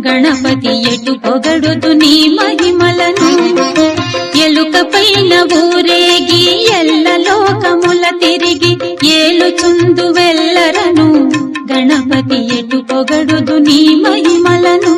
గణపతి ఎటు పొగడుతు నీ మహిమలను ఎలుక పైన ఊరేగి ఎల్ల లోకముల తిరిగి ఏలుచుందు వెల్లరను గణపతి ఎటు పొగడుతు నీ మహిమలను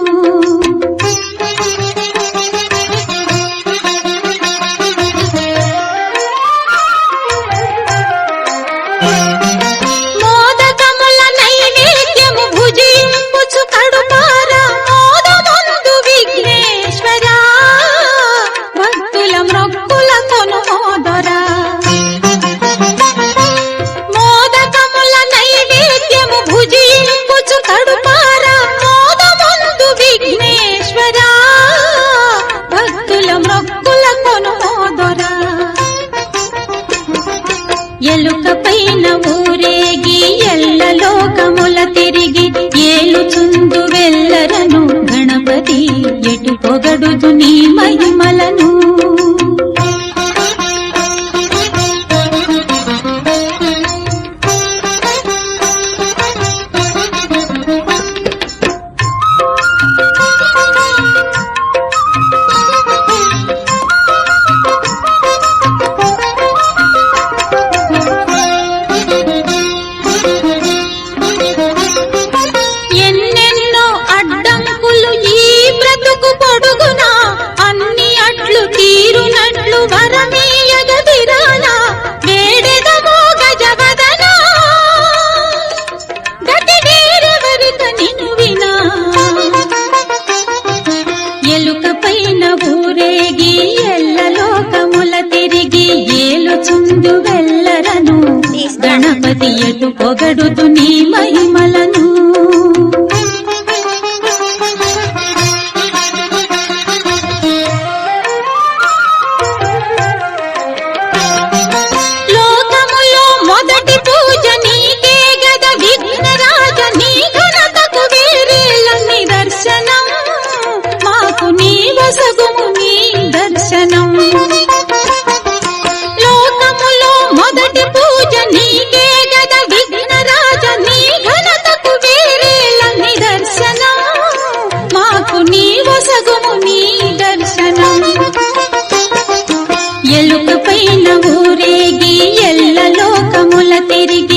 ఎలుక పైన ఊరేగి ఎల్ల లోకముల తిరిగి ఏలుచుందు వెల్లరను గణపతి ఎటు పొగడుతు నీ మహిమలను ఎలుక పైన ఊరేగి ఎల్ల లోకముల తిరిగి ఏలుచుందు వెల్లరను గణపతి ఎటు పొగడుతు నీ మహిమలను లోకములో మొదటి పూజ నీకే గద విఘ్నరాజ నీ ఘనతకు వేరేల నిదర్శనం మాకు నీ వసగుము నీ దర్శనం లోకములో మొదటి పూజ నీకే గద విఘ్నరాజ నీ ఘనతకు వేరేల నిదర్శనం మాకు నీ వసగుము నీ దర్శనం ఎలుక పైన ఊరేగి ఎల్ల లోకముల తిరిగి